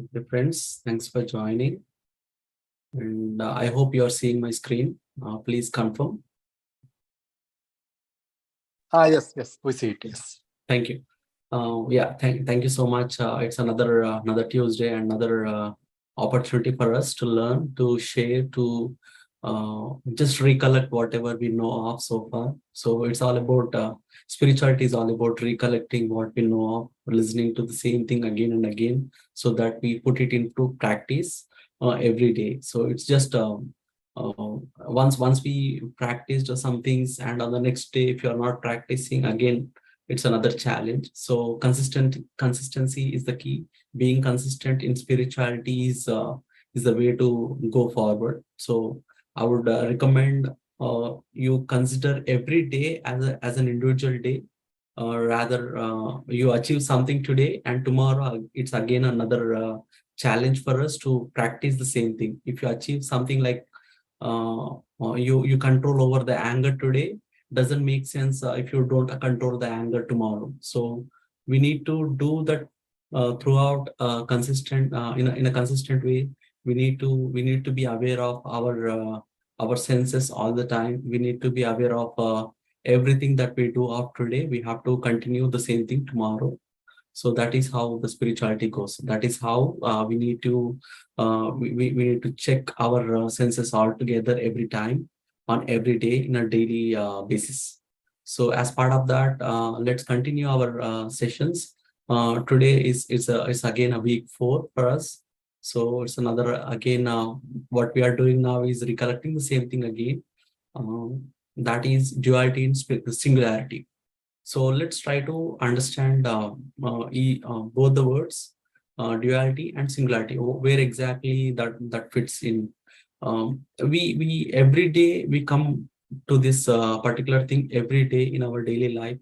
Okay, friends, thanks for joining. And I hope you are seeing my screen. Please confirm. Yes, we see it. Yes. Thank you. Yeah, thank you so much. It's another Tuesday, another opportunity for us to learn, to share, to just recollect whatever we know of so far. So it's all about spirituality is all about recollecting what we know of, listening to the same thing again and again, so that we put it into practice every day. So it's just once we practiced some things, and on the next day, if you are not practicing again, it's another challenge. So consistency is the key. Being consistent in spirituality is the way to go forward. So I would recommend you consider every day as an individual day. Rather, you achieve something today, and tomorrow it's again another challenge for us to practice the same thing. If you achieve something like you control over the anger today, doesn't make sense if you don't control the anger tomorrow. So we need to do that throughout consistent in a consistent way. We need to be aware of our senses all the time. We need to be aware of everything that we do of today. We have to continue the same thing tomorrow. So that is how the spirituality goes. That is how we need to check our senses all together every time, on every day, in a daily basis. So as part of that, let's continue our sessions. Today is again a week 4 for us. So it's another again, what we are doing now is recollecting the same thing again. That is duality and singularity. So let's try to understand both the words, duality and singularity, where exactly that fits in. We every day we come to this particular thing every day in our daily life.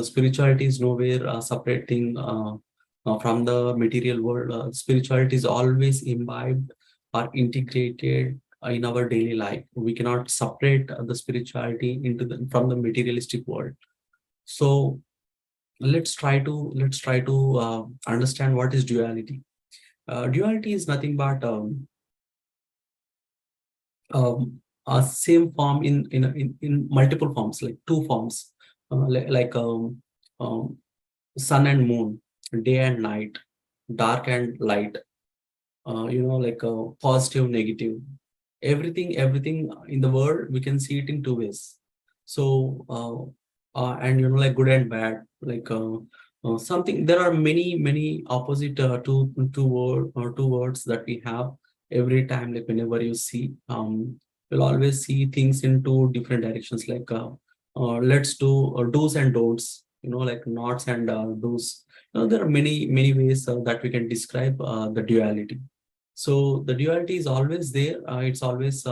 Spirituality is nowhere separate thing from the material world. Spirituality is always imbibed or integrated in our daily life. We cannot separate the spirituality into from the materialistic world. So let's try to understand what is duality. Duality is nothing but a same form in multiple forms, like two forms, like sun and moon, day and night, dark and light. Like positive, negative. Everything in the world we can see it in two ways. So and like good and bad, like something. There are many opposite two words that we have every time. Like whenever you see, you'll always see things in two different directions. Like let's do do's and don'ts. Like nots and do's. There are many ways that we can describe the duality. So the duality is always there. It's always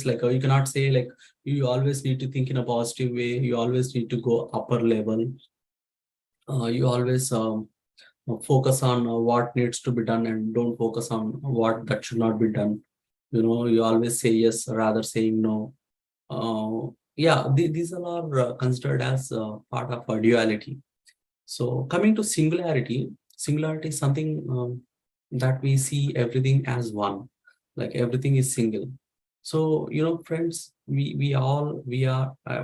like you cannot say like you always need to think in a positive way. You always need to go upper level. You always focus on what needs to be done and don't focus on what that should not be done. You always say yes rather saying no. Yeah, these are all considered as part of a duality. So coming to singularity, singularity is something that we see everything as one, like everything is single. So friends, we are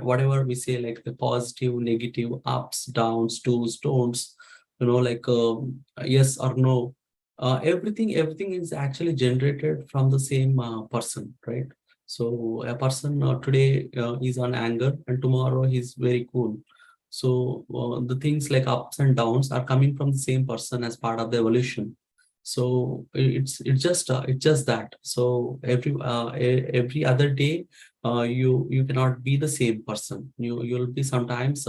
whatever we say, like the positive, negative, ups, downs, do's, don'ts, like yes or no. Everything is actually generated from the same person, right? So a person today is on anger, and tomorrow he's very cool. So the things like ups and downs are coming from the same person as part of the evolution. So it's just that. So every other day, you cannot be the same person. You'll be sometimes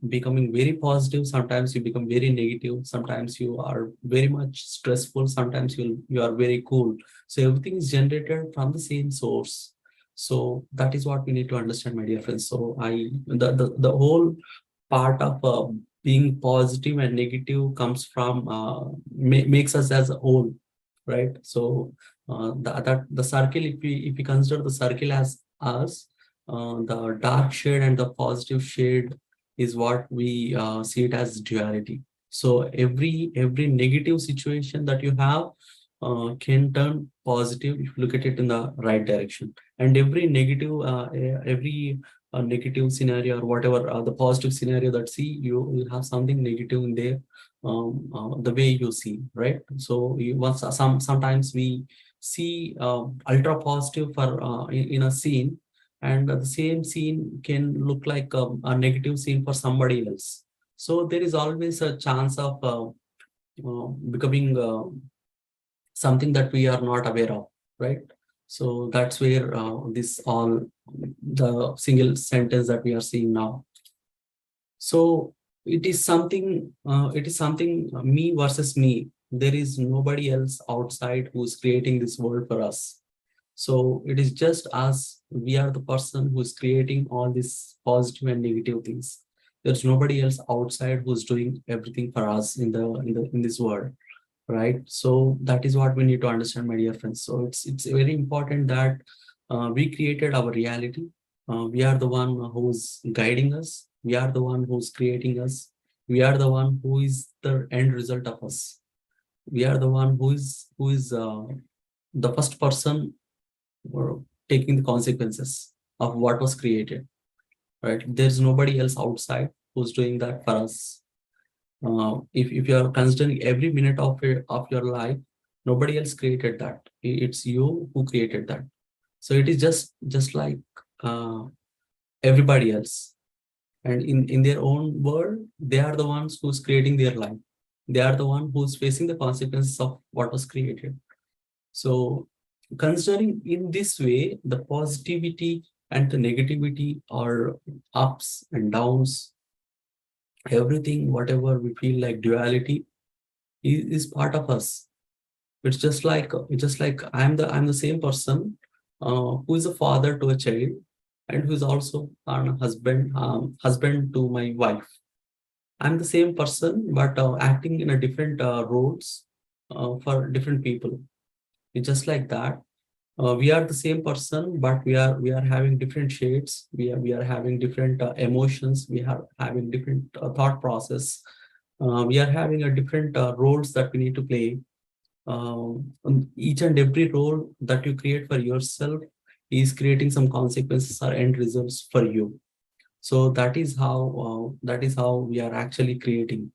becoming very positive. Sometimes you become very negative. Sometimes you are very much stressful. Sometimes you are very cool. So everything is generated from the same source. So that is what we need to understand, my dear friends. So the whole part of being positive and negative comes from makes us as a whole, right? So the circle, if we consider the circle as us, the dark shade and the positive shade is what we see it as duality. So every negative situation that you have can turn positive if you look at it in the right direction. And every negative scenario or whatever the positive scenario that see you will have something negative in there, the way you see, right? So you once sometimes we see ultra positive for in a scene, and the same scene can look like a negative scene for somebody else. So there is always a chance of becoming something that we are not aware of, right? So that's where this all the single sentence that we are seeing now. So it is something me versus me. There is nobody else outside who's creating this world for us. So it is just us. We are the person who's creating all these positive and negative things. There's nobody else outside who's doing everything for us in this world, right? So that is what we need to understand, my dear friends. So it's very important that we created our reality. We are the one who's guiding us. We are the one who's creating us. We are the one who is the end result of us. We are the one who is the first person or taking the consequences of what was created, right? There's nobody else outside who's doing that for us. If you are considering every minute of your life, nobody else created that. It's you who created that. So it is just like uh, everybody else. And in their own world, they are the ones who's creating their life. They are the one who's facing the consequences of what was created. So considering in this way, the positivity and the negativity are ups and downs, everything, whatever we feel like duality is part of us. It's just like I'm the same person who is a father to a child and who is also a husband to my wife. I'm the same person, but acting in a different roles for different people. It's just like that. We are the same person, but we are having different shades. We are having different emotions. We are having different thought process. We are having a different roles that we need to play. And each and every role that you create for yourself is creating some consequences or end results for you. So that is how we are actually creating.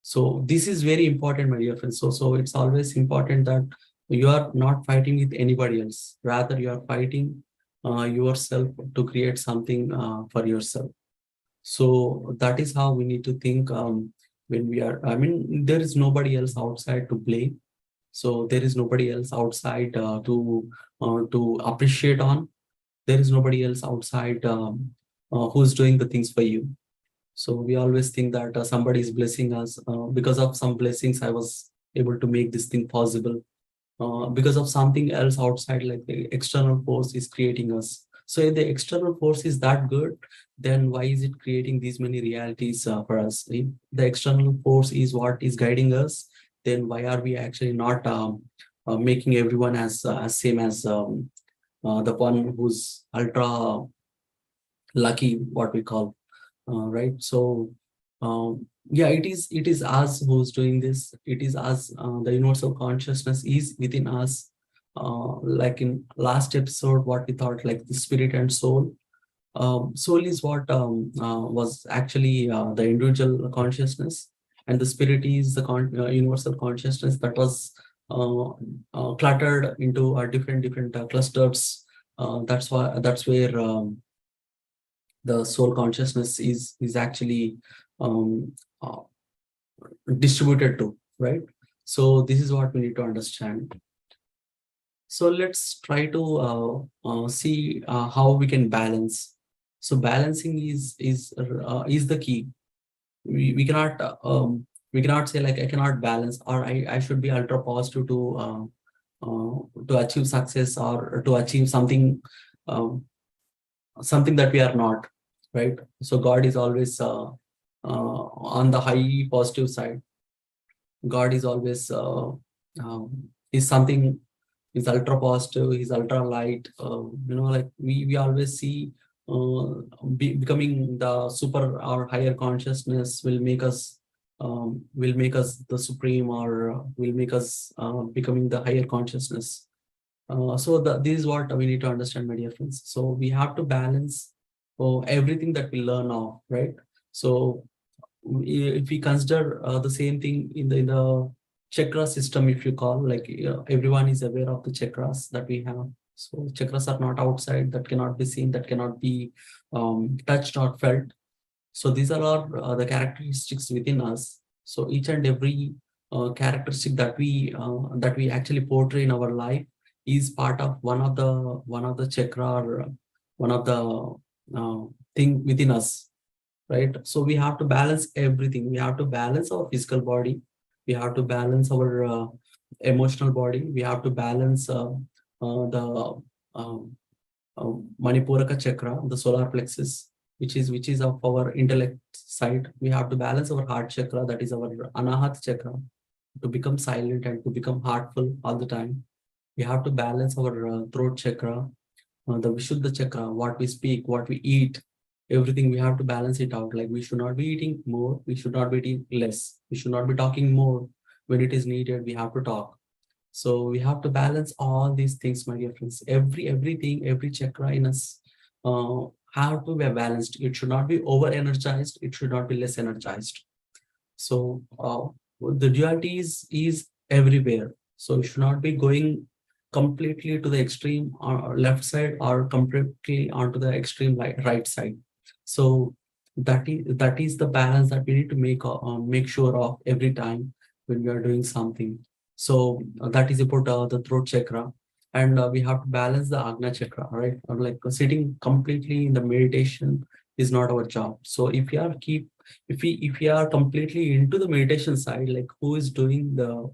So this is very important, my dear friends. So it's always important that you are not fighting with anybody else. Rather, you are fighting yourself to create something for yourself. So that is how we need to think when we are. I mean, there is nobody else outside to blame. So there is nobody else outside to appreciate on. There is nobody else outside who's doing the things for you. So we always think that somebody is blessing us. Because of some blessings, I was able to make this thing possible. Because of something else outside, like the external force is creating us. So if the external force is that good, then why is it creating these many realities for us? If the external force is what is guiding us, then why are we actually not making everyone as same as the one who's ultra lucky, what we call, right? So yeah, it is us who's doing this. It is us. The universal consciousness is within us. Like in last episode, what we thought, like the spirit and soul. Soul is what was actually the individual consciousness, and the spirit is the universal consciousness that was cluttered into different clusters. That's where the soul consciousness is actually um, uh, distributed to, right? So this is what we need to understand. So let's try to see how we can balance. So balancing is the key. We cannot we cannot say like I cannot balance, or I should be ultra positive to achieve success or to achieve um, something that we are not, right? So God is always on the high positive side. God is always is something, is ultra positive, is ultra light. Like we always see becoming the super or higher consciousness will make us will make us the supreme, or will make us becoming the higher consciousness. So this is what we need to understand, my dear friends. So we have to balance everything that we learn now, right? So if we consider the same thing in the chakra system, if you call, like everyone is aware of the chakras that we have. So chakras are not outside, that cannot be seen, that cannot be touched or felt. So these are all the characteristics within us. So each and every characteristic that we actually portray in our life is part of one of the chakra, or one of the thing within us, right? So we have to balance everything. We have to balance our physical body. We have to balance our emotional body. We have to balance the Manipuraka chakra, the solar plexus, which is of our intellect side. We have to balance our heart chakra, that is our Anahat chakra, to become silent and to become heartful all the time. We have to balance our throat chakra, the Vishuddha chakra, what we speak, what we eat, everything. We have to balance it out. Like, we should not be eating more, we should not be eating less, we should not be talking more. When it is needed, we have to talk. So we have to balance all these things, my dear friends. Everything, every chakra in us have to be balanced. It should not be over energized, it should not be less energized. So the duality is everywhere. So you should not be going completely to the extreme left side, or completely onto the extreme right side. So that is the balance that we need to make sure of every time when we are doing something. So that is about the throat chakra. And we have to balance the Agna chakra, right? Like sitting completely in the meditation is not our job. So if we are completely into the meditation side, like, who is doing the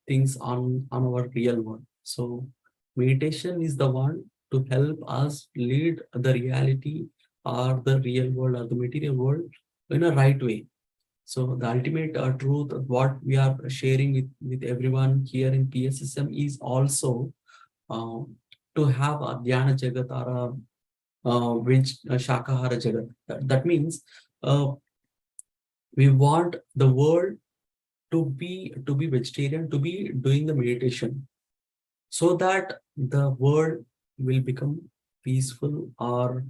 things on our real world? So meditation is the one to help us lead the reality, or the real world, or the material world, in a right way. So the ultimate truth, what we are sharing with everyone here in PSSM, is also to have a Dhyana Jagat, or which Shakahara Jagat. That means uh, we want the world to be vegetarian, to be doing the meditation, so that the world will become peaceful, or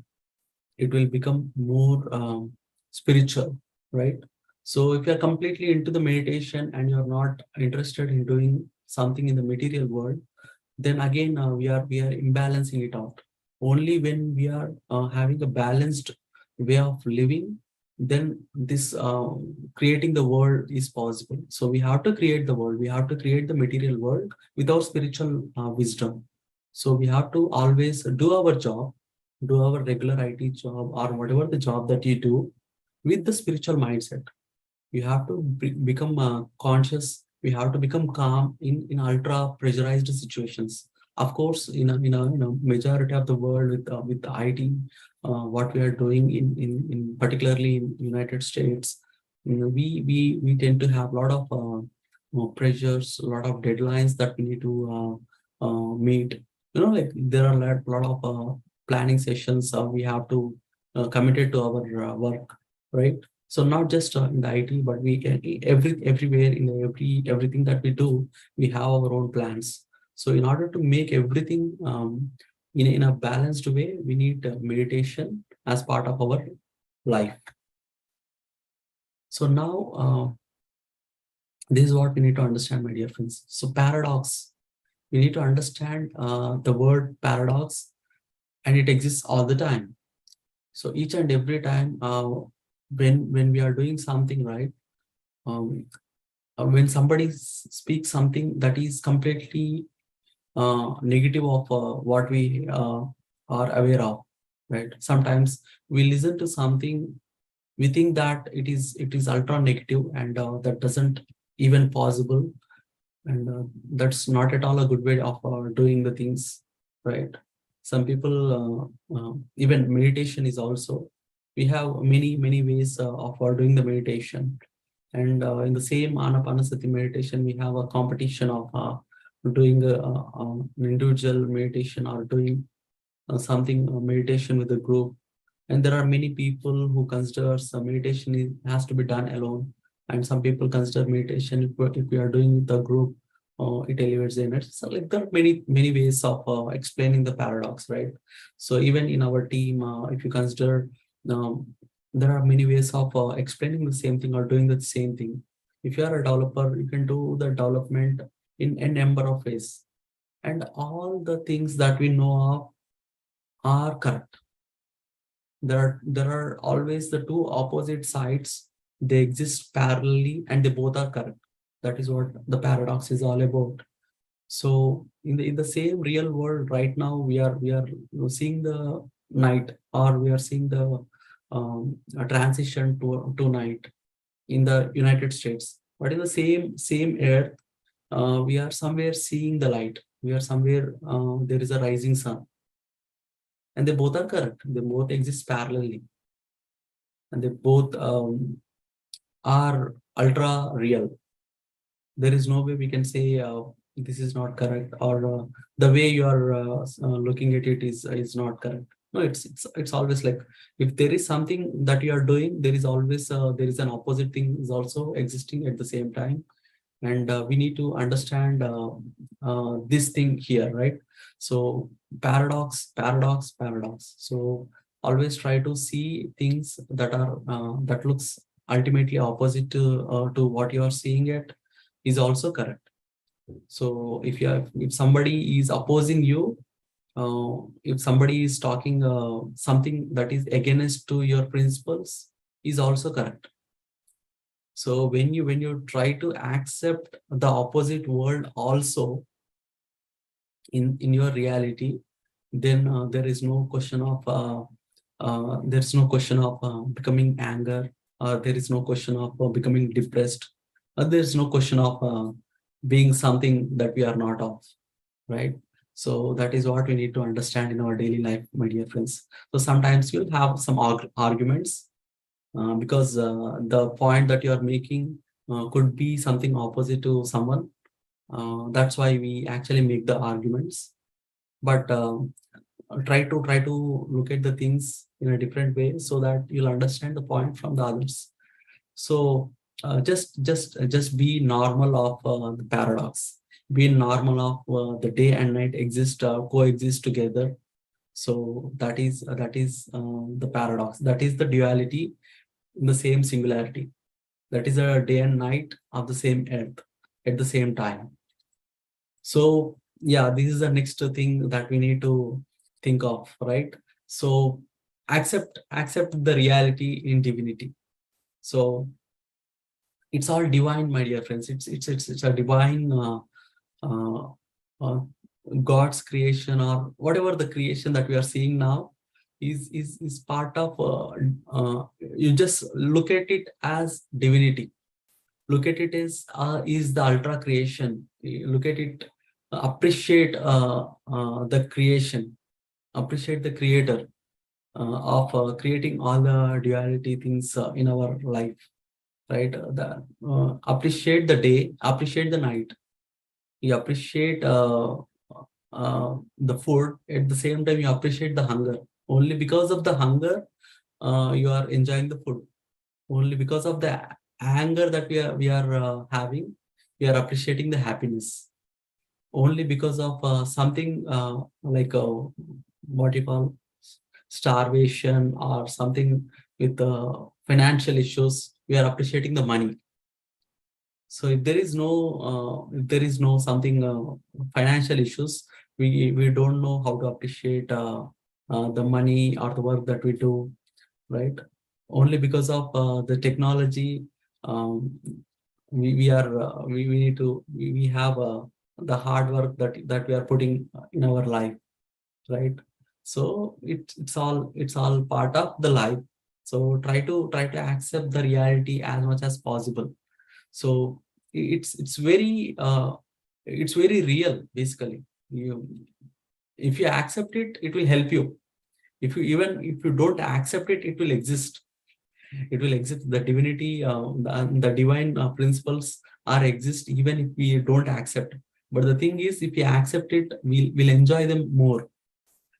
it will become more spiritual, right? So if you're completely into the meditation and you're not interested in doing something in the material world, then again we are imbalancing it out. Only when we are having a balanced way of living, then this creating the world is possible. So we have to create the world, we have to create the material world without spiritual wisdom. So we have to always do our job, do our regular IT job, or whatever the job that you do, with the spiritual mindset. You have to become conscious. We have to become calm in ultra pressurized situations. Of course, in a majority of the world, with the IT, what we are doing in particularly in United States, we tend to have a lot of pressures, a lot of deadlines that we need to meet. Like, there are a lot of planning sessions we have to committed to our work, right? So not just in the IT, but we can everywhere, in everything that we do, we have our own plans. So in order to make everything in a balanced way, we need meditation as part of our life. So now this is what we need to understand, my dear friends. So paradox, we need to understand the word paradox, and it exists all the time. So each and every time when we are doing something, right? Um, when somebody speaks something that is completely negative of what we are aware of, right? Sometimes we listen to something, we think that it is ultra negative, and that doesn't even possible, and that's not at all a good way of doing the things, right? Some people even meditation is also, we have many ways of doing the meditation. And in the same Anapanasati meditation, we have a competition of doing an individual meditation, or doing something meditation with a group. And there are many people who consider some meditation has to be done alone. And some people consider meditation, if we are doing the group, it elevates the energy. So like there are many ways of explaining the paradox, right? So even in our team, if you consider, um, there are many ways of explaining the same thing or doing the same thing. If you are a developer, you can do the development in a number of ways, and all the things that we know of are correct. There are always the two opposite sides. They exist parallelly, and they both are correct. That is what the paradox is all about. So in the same real world right now, we are seeing the night, or we are seeing the a transition to night in the United States. But in the same earth, we are somewhere seeing the light. We are somewhere, there is a rising sun, and they both are correct. They both exist parallelly, and they both are ultra real. There is no way we can say this is not correct, or the way you are looking at it is not correct. No, it's always like, if there is something that you are doing, there is always there is an opposite thing is also existing at the same time. And we need to understand this thing here, right? So paradox. So always try to see things that are that looks ultimately opposite to what you are seeing it is also correct. So if somebody is opposing you, if somebody is talking something that is against to your principles, is also correct. So when you try to accept the opposite world also in your reality, then there's no question of becoming anger, there is no question of becoming depressed, there's no question of being something that we are not of, right? So that is what we need to understand in our daily life, my dear friends. So sometimes you'll have some arguments, because the point that you are making could be something opposite to someone. That's why we actually make the arguments. But try to look at the things in a different way, so that you'll understand the point from the others. So just be normal of the paradox. Be normal of the day and night coexist together. So that is the paradox. That is the duality in the same singularity. That is a day and night of the same earth at the same time. So yeah, this is the next thing that we need to think of, right? So accept the reality in divinity. So it's all divine, my dear friends. It's a divine uh, uh, God's creation, or whatever the creation that we are seeing now is part of you just look at it as divinity. Look at it as is the ultra creation. Look at it, appreciate the creation, appreciate the creator of creating all the duality things in our life, right? Appreciate the day, appreciate the night. You appreciate the food. At the same time, you appreciate the hunger. Only because of the hunger, you are enjoying the food. Only because of the anger that we are having, we are appreciating the happiness. Only because of something like what you call starvation, or something with financial issues, we are appreciating the money. So if there is no something financial issues, we don't know how to appreciate the money or the work that we do, right? Only because of the technology, um, we need to we have the hard work that we are putting in our life, right? So it's all part of the life. So try to accept the reality as much as possible. So it's very real, basically. If you accept it, it will help you. If you don't accept it, it will exist. It will exist. The divinity, the divine principles are exist even if we don't accept. But the thing is, if we accept it, we'll enjoy them more.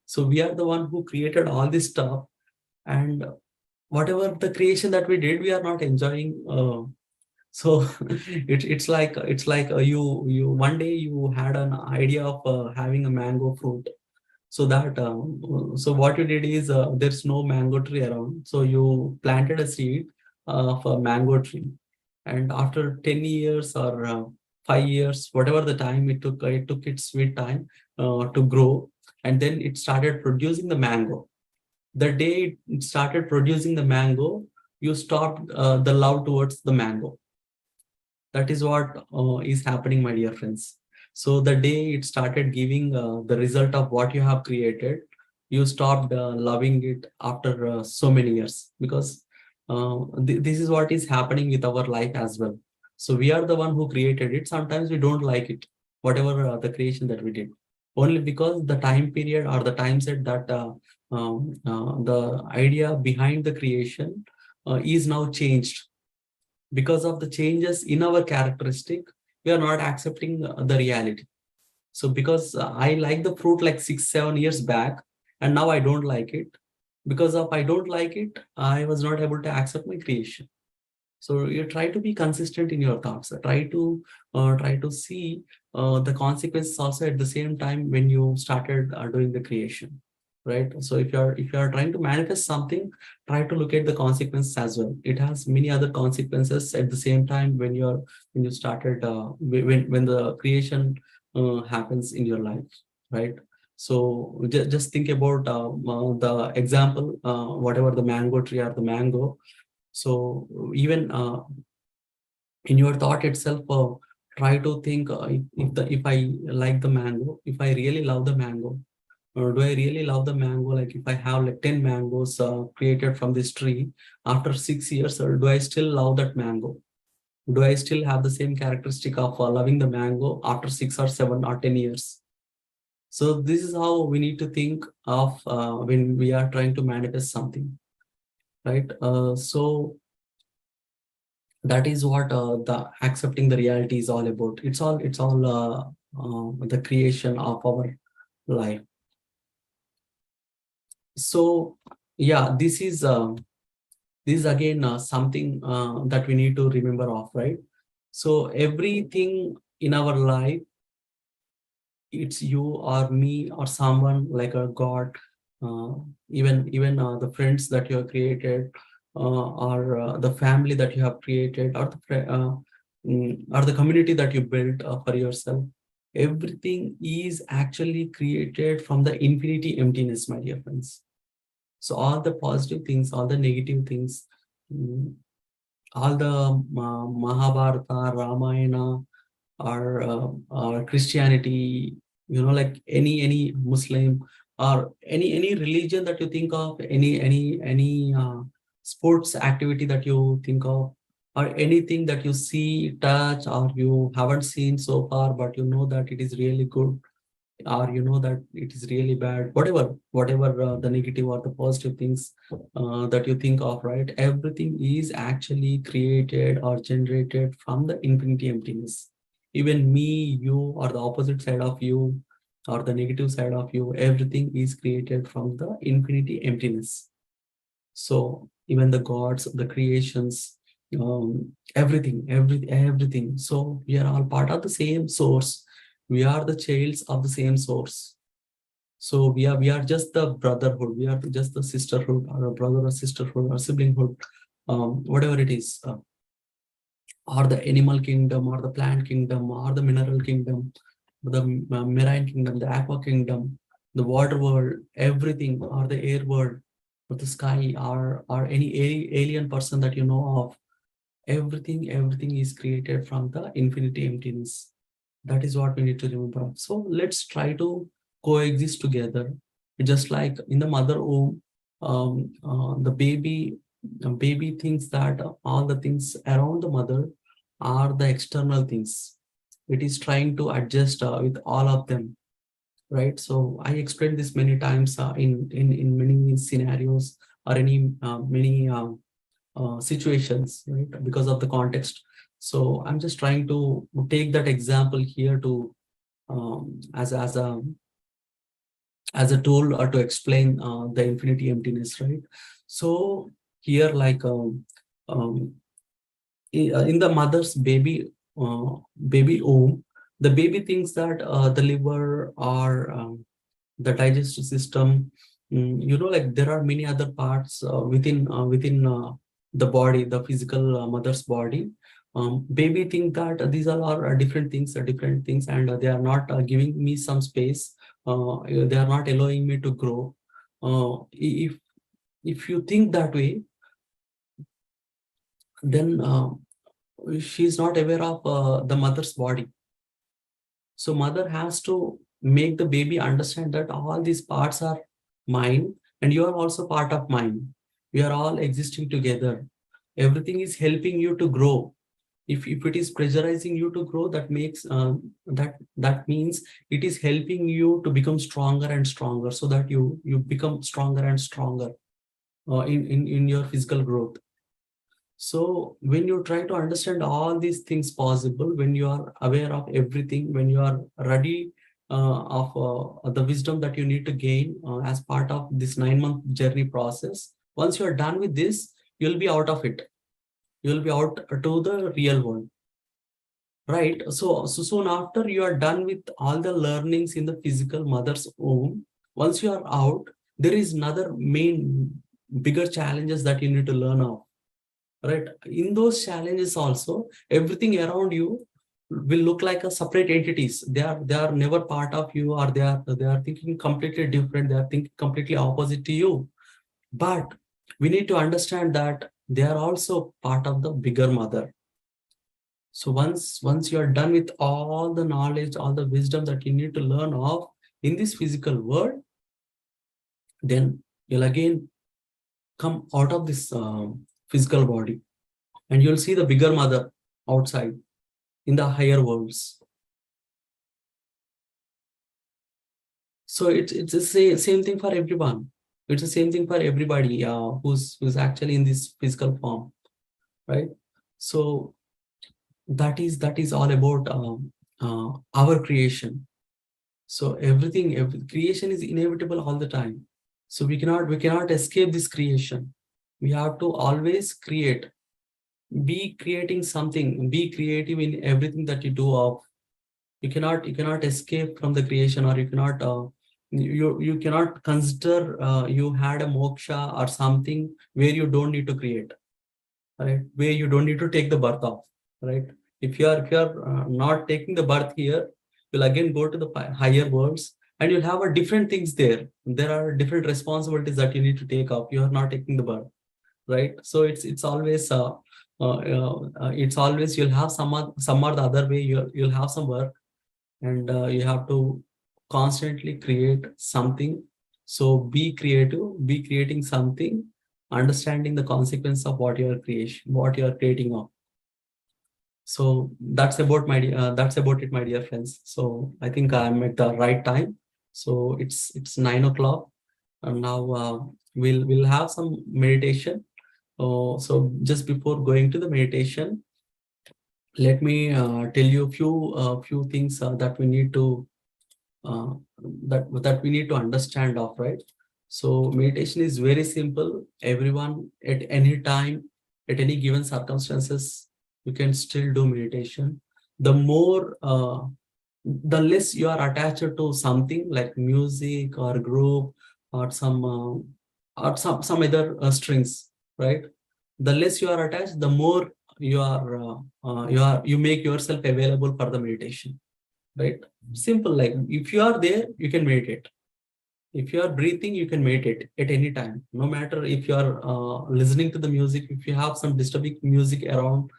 So we are the one who created all this stuff, and whatever the creation that we did, we are not enjoying. So it's like you one day you had an idea of having a mango fruit. So that so what you did is there's no mango tree around, so you planted a seed of a mango tree, and after 10 years or 5 years, whatever the time it took its sweet time to grow, and then it started producing the mango. The day it started producing the mango, you stopped the love towards the mango. That is what is happening, my dear friends. So the day it started giving the result of what you have created, you stopped loving it after so many years, because this is what is happening with our life as well. So we are the one who created it. Sometimes we don't like it, whatever the creation that we did, only because the time period or the time set that the idea behind the creation is now changed. Because of the changes in our characteristic, we are not accepting the reality. So because I like the fruit like 6 7 years back, and now I don't like it. Because of I don't like it, I was not able to accept my creation. So you try to be consistent in your thoughts. Try to see the consequences also at the same time when you started doing the creation, right? So if you are trying to manifest something, try to look at the consequences as well. It has many other consequences at the same time when you started when the creation happens in your life, right? So just think about the example, whatever the mango tree or the mango. So even in your thought itself, try to think if I like the mango, if I really love the mango, or do I really love the mango? Like if I have like 10 mangoes created from this tree after 6 years, or do I still love that mango? Do I still have the same characteristic of loving the mango after 6 or 7 or 10 years? So this is how we need to think of when we are trying to manifest something, right? So that is what the accepting the reality is all about. It's all the creation of our life. So yeah, this is again something that we need to remember of, right? So everything in our life, it's you or me or someone like a god, uh, even the friends that you have created, or the family that you have created, or or the community that you built for yourself. Everything is actually created from the infinity emptiness, my dear friends. So all the positive things, all the negative things, mm, all the Mahabharata, Ramayana, or Christianity, like any Muslim, or any religion that you think of, any sports activity that you think of, or anything that you see, touch, or you haven't seen so far, but you know that it is really good, or you know that it is really bad, whatever the negative or the positive things that you think of, right? Everything is actually created or generated from the infinity emptiness. Even me, you, or the opposite side of you, or the negative side of you, everything is created from the infinity emptiness. So even the gods, the creations, everything. So we are all part of the same source. We are the childs of the same source. So we are just the brotherhood. We are just the sisterhood, or a brother or sisterhood or siblinghood, whatever it is, or the animal kingdom, or the plant kingdom, or the mineral kingdom, the marine kingdom, the aqua kingdom, the water world, everything, or the air world, or the sky, or any alien person that you know of. Everything is created from the infinity emptiness. That is what we need to remember. So let's try to coexist together. Just like in the mother womb, the baby thinks that all the things around the mother are the external things. It is trying to adjust with all of them, right? So I explained this many times in many scenarios, or any many situations, right? Because of the context. So I'm just trying to take that example here to as a tool or to explain the infinity emptiness, right? So here, like um, in the mother's baby womb, the baby thinks that the liver or the digestive system, like there are many other parts within the body, the physical mother's body. Baby think that these all are different things, and they are not giving me some space. They are not allowing me to grow. If you think that way, then she is not aware of the mother's body. So mother has to make the baby understand that all these parts are mine, and you are also part of mine. We are all existing together. Everything is helping you to grow. If it is pressurizing you to grow, that makes that means it is helping you to become stronger and stronger, so that you become stronger and stronger in your physical growth. So when you try to understand all these things possible, when you are aware of everything, when you are ready of the wisdom that you need to gain as part of this 9-month journey process, once you are done with this, you'll be out of it. You'll be out to the real world, right? So soon after you are done with all the learnings in the physical mother's womb, once you are out, there is another main bigger challenges that you need to learn of. Right, in those challenges also, everything around you will look like a separate entities. They are never part of you, or they are thinking completely different. They are thinking completely opposite to you. But we need to understand that they are also part of the bigger mother. So once you are done with all the knowledge, all the wisdom that you need to learn of in this physical world, then you'll again come out of this physical body, and you'll see the bigger mother outside in the higher worlds. So it's the same thing for everyone. It's the same thing for everybody who's actually in this physical form, right? So that is all about our creation. So every creation is inevitable all the time. So we cannot escape this creation. We have to always create. Be creating something. Be creative in everything that you do. You cannot escape from the creation, or you cannot consider you had a moksha or something where you don't need to create, right? Where you don't need to take the birth off, right? If you are not taking the birth here, you'll again go to the higher worlds, and you'll have a different things there. There are different responsibilities that you need to take up. You are not taking the birth, right? So it's always you'll have some or the other way. You'll have some work, and you have to constantly create something. So be creative, be creating something, understanding the consequence of what you are creating of. So that's about it, my dear friends. So I think I'm at the right time. So it's 9 o'clock, and now we'll have some meditation. So just before going to the meditation, let me tell you a few things that we need to uh, that we need to understand of, right? So meditation is very simple. Everyone at any time, at any given circumstances, you can still do meditation. The more the less you are attached to something like music or group, or some other strings, right? The less you are attached, the more you make yourself available for the meditation, right? Simple, like if you are there, you can meditate. If you are breathing, you can meditate at any time, no matter if you are listening to the music, if you have some disturbing music around,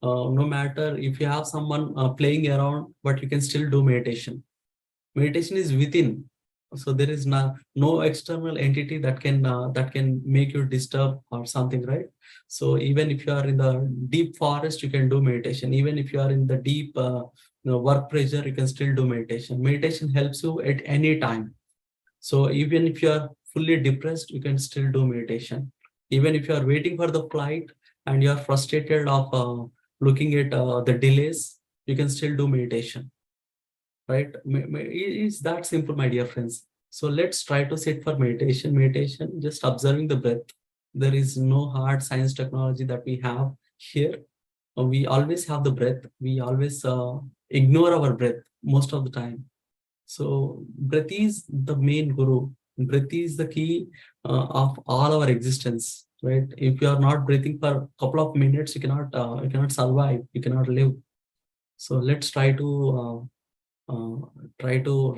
no matter if you have someone playing around, but you can still do meditation. Meditation is within. So there is no external entity that can make you disturb or something, right? So even if you are in the deep forest, you can do meditation. Even if you are in the deep work pressure, you can still do meditation. Meditation helps you at any time. So even if you are fully depressed, you can still do meditation. Even if you are waiting for the flight and you are frustrated of looking at the delays, you can still do meditation, right? It's that simple, my dear friends. So let's try to sit for meditation. Meditation, just observing the breath. There is no hard science technology that we have here. We always have the breath. We always ignore our breath most of the time. So breath is the main guru. Breath is the key of all our existence, right? If you are not breathing for a couple of minutes, you cannot survive. You cannot live. So let's try to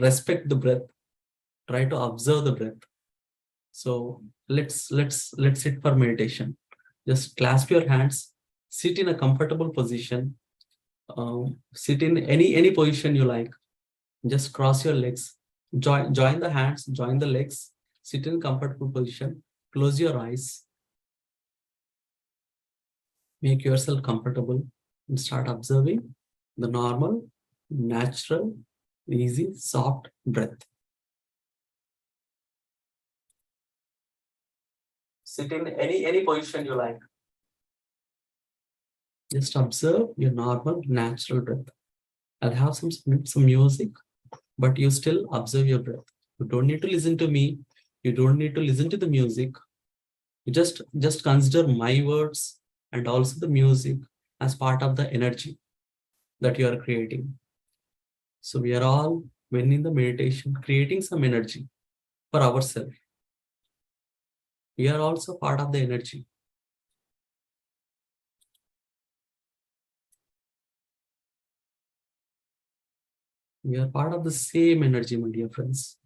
respect the breath. Try to observe the breath. So let's sit for meditation. Just clasp your hands. Sit in a comfortable position. Sit in any position you like. Just cross your legs, join the hands, join the legs, sit in comfortable position, close your eyes, make yourself comfortable, and start observing the normal, natural, easy, soft breath. Sit in any position you like. Just observe your normal, natural breath. I'll have some music, but you still observe your breath. You don't need to listen to me. You don't need to listen to the music. You just consider my words and also the music as part of the energy that you are creating. So we are all, when in the meditation, creating some energy for ourselves. We are also part of the energy. We are part of the same energy, my dear friends.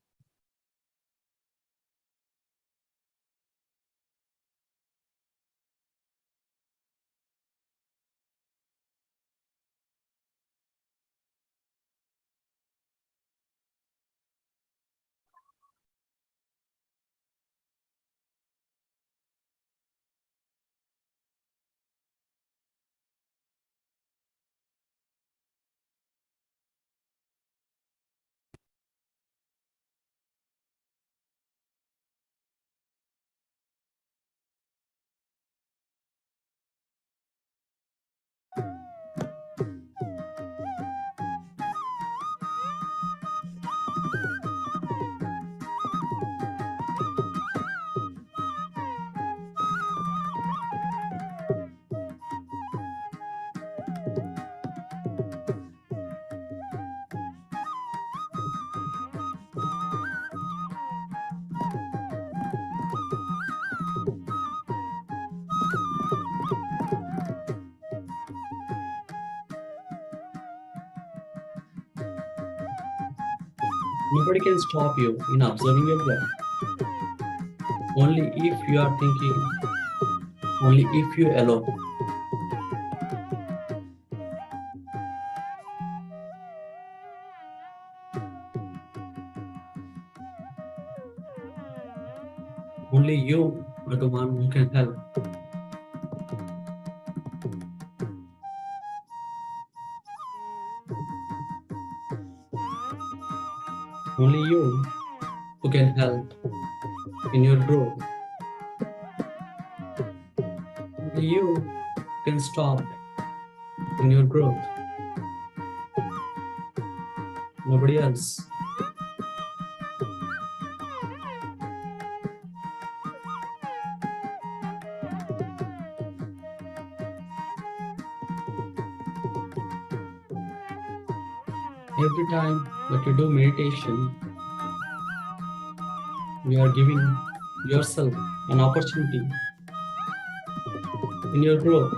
Nobody can stop you in observing your breath. Only if you are thinking, only if you allow. Only you are the one who can help. Only you who can help in your growth. Only you can stop in your growth. Nobody else. Every time that you do meditation, you are giving yourself an opportunity in your growth.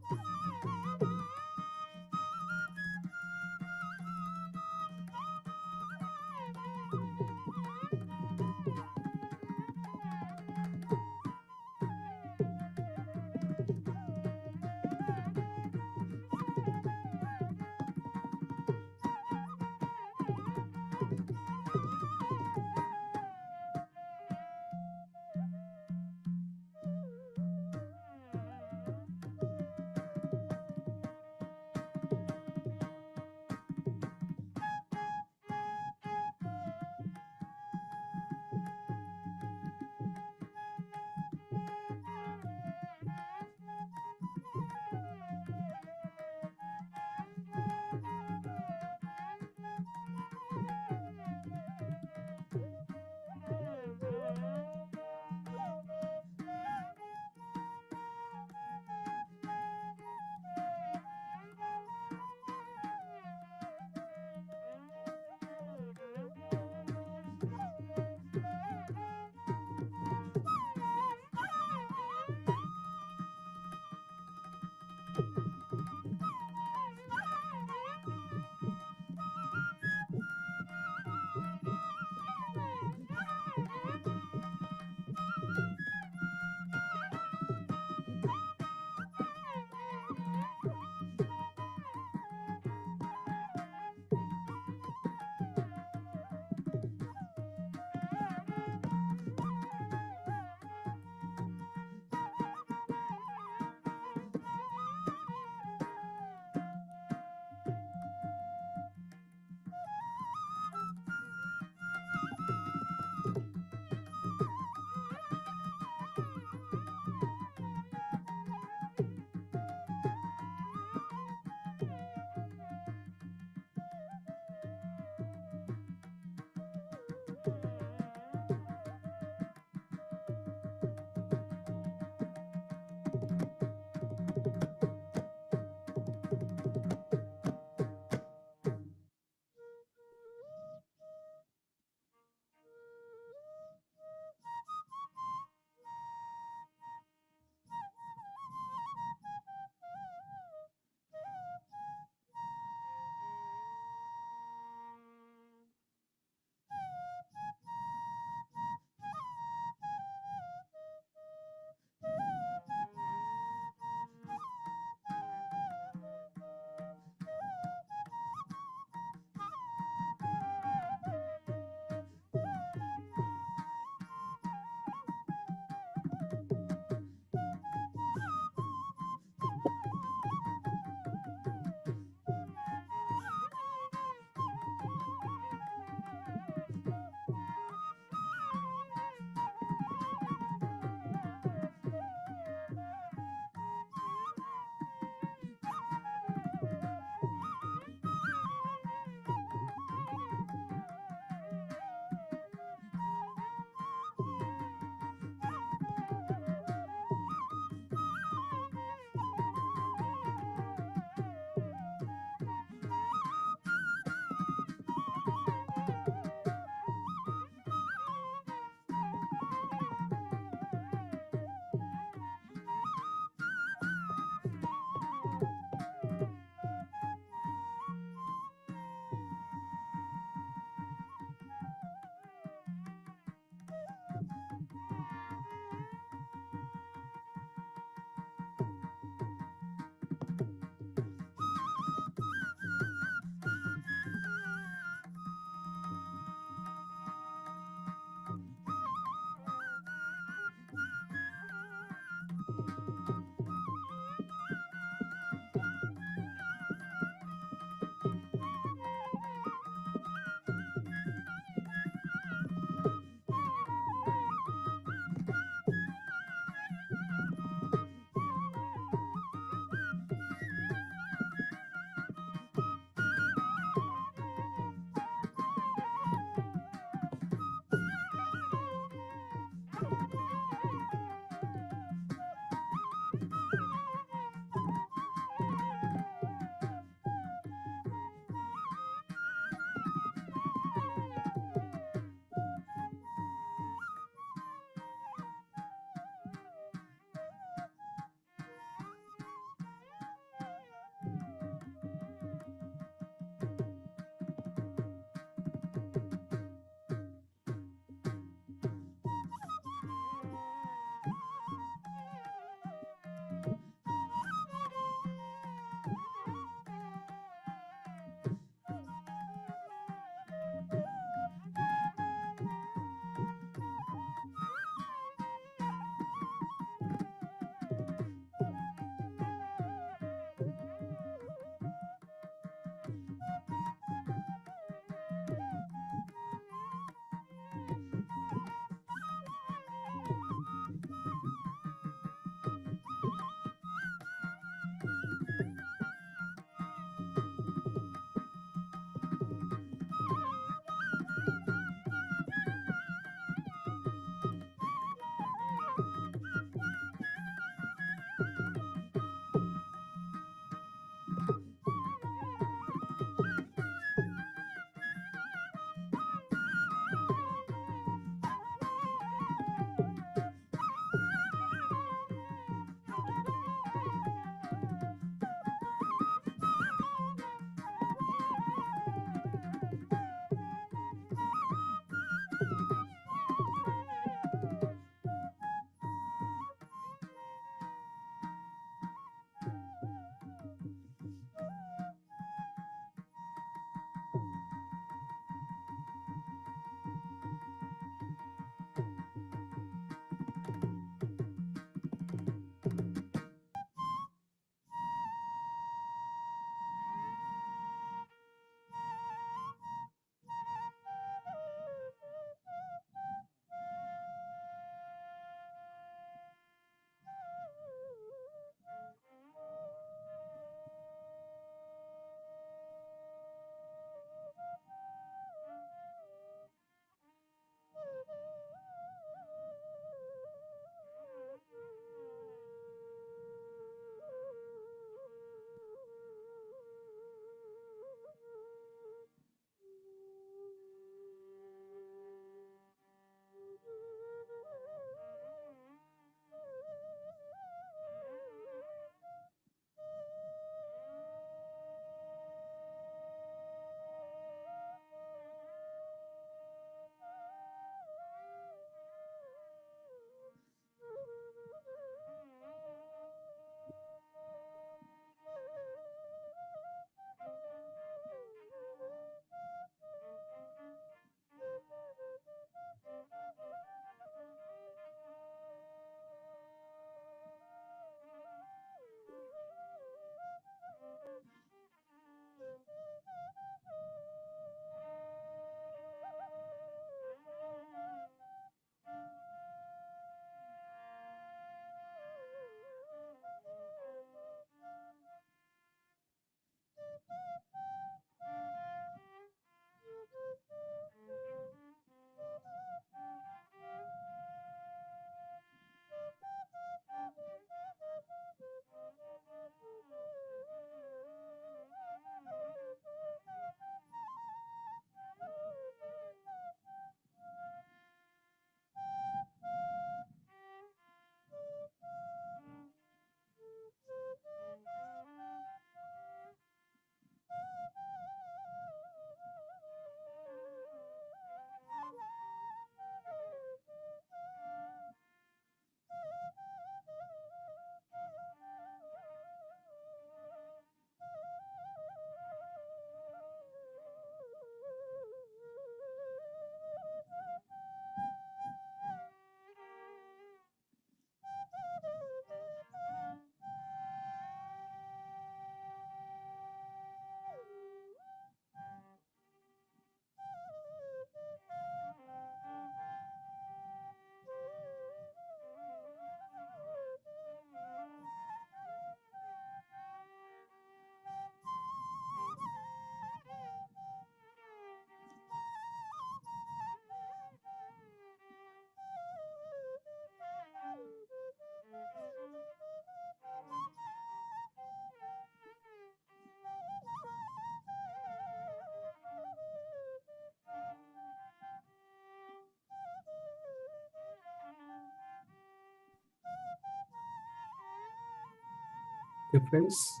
Okay, friends,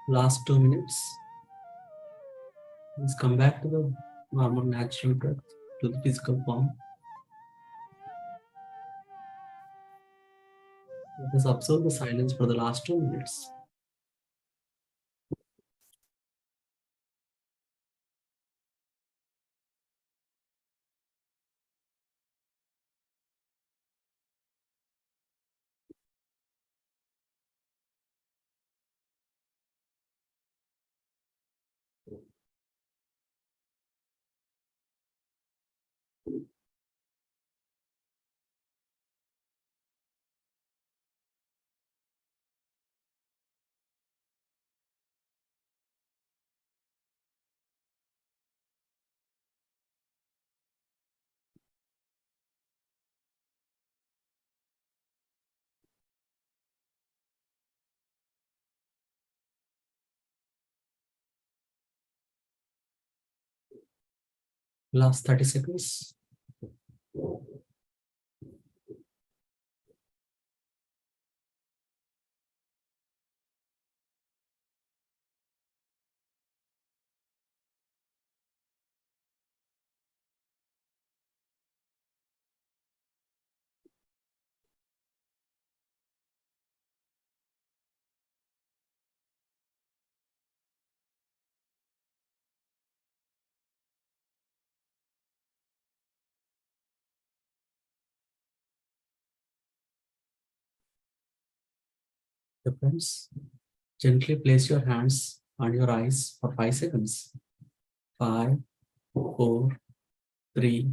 last 2 minutes. Let's come back to the normal natural breath, to the physical form. Let us observe the silence for the last 2 minutes. Last 30 seconds. Okay, friends, gently place your hands on your eyes for 5 seconds. 5, 4, 3,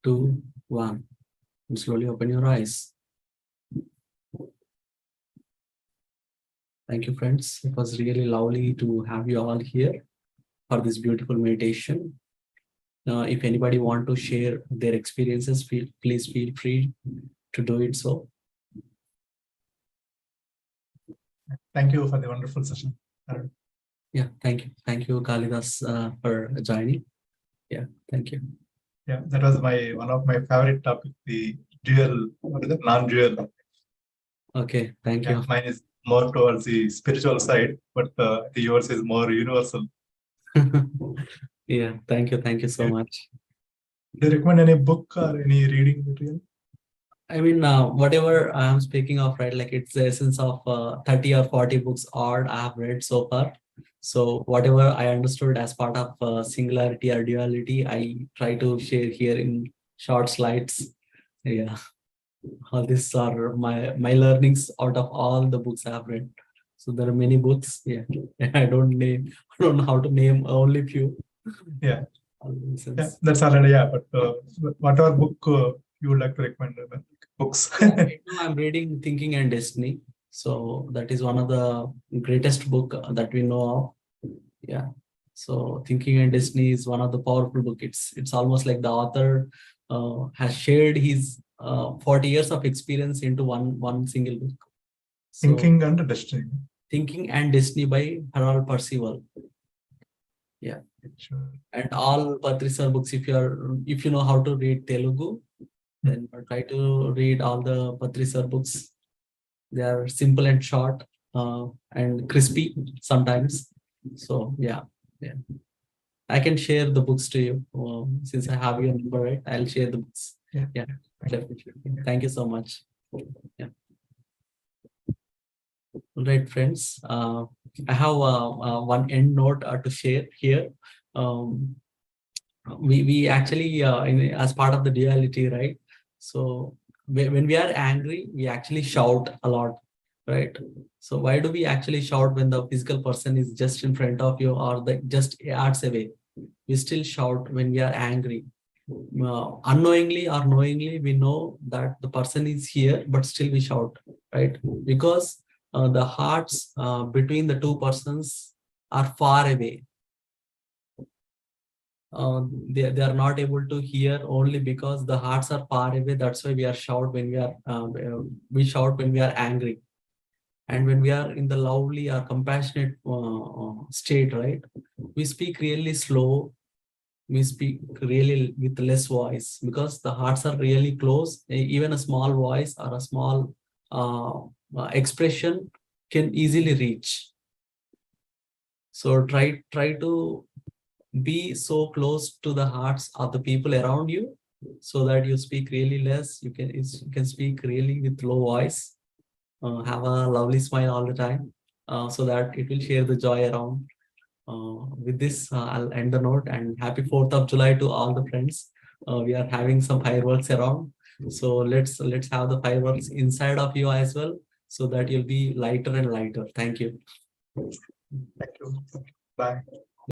2, 1. And slowly open your eyes. Thank you, friends. It was really lovely to have you all here for this beautiful meditation. If anybody want to share their experiences, please feel free to do it so. Thank you for the wonderful session, Arun. Yeah, thank you. Thank you, Kalidas, for joining. Yeah, thank you. Yeah, that was one of my favorite topic, the dual, what is it, non-dual. Okay, thank Yeah, you. mine is more towards the spiritual side, but yours is more universal. Yeah, thank you. Thank you so much. Do you recommend any book or any reading material? I mean, whatever I'm speaking of, right? Like it's the essence of 30 or 40 books odd I have read so far. So whatever I understood as part of Singularity or Duality, I try to share here in short slides. Yeah, all these are my learnings out of all the books I have read. So there are many books. Yeah, I don't know how to name only few. Yeah, Yeah, that's already, yeah. But whatever book you would like to recommend, books. right now I'm reading Thinking and Destiny. So that is one of the greatest book that we know of. Yeah. So Thinking and Destiny is one of the powerful book. It's almost like the author has shared his 40 years of experience into one single book. So, Thinking and Destiny. Thinking and Destiny by Harold Percival. Yeah. Sure. And all Patrisar books, if you know how to read Telugu, then try to read all the Patrisar books. They are simple and short and crispy sometimes. So yeah. I can share the books to you since I have your number, right? I'll share the books. Yeah, definitely. Thank you so much. Yeah. All right, friends. I have one end note to share here. Um, we actually as part of the duality, right? So when we are angry, we actually shout a lot, right? So why do we actually shout when the physical person is just in front of you or just yards away? We still shout when we are angry. Unknowingly or knowingly, we know that the person is here, but still we shout, right? Because the hearts between the two persons are far away. They are not able to hear only because the hearts are far away. That's why we are shout when we shout when we are angry, and when we are in the lovely or compassionate state, right? We speak really slow. We speak really with less voice because the hearts are really close. Even a small voice or a small expression can easily reach. So try to be so close to the hearts of the people around you, so that you speak really less. You can speak really with low voice. Have a lovely smile all the time, so that it will share the joy around. With this, I'll end the note, and happy 4th of July to all the friends. We are having some fireworks around, so let's have the fireworks inside of you as well, so that you'll be lighter and lighter. Thank you. Thank you. Bye.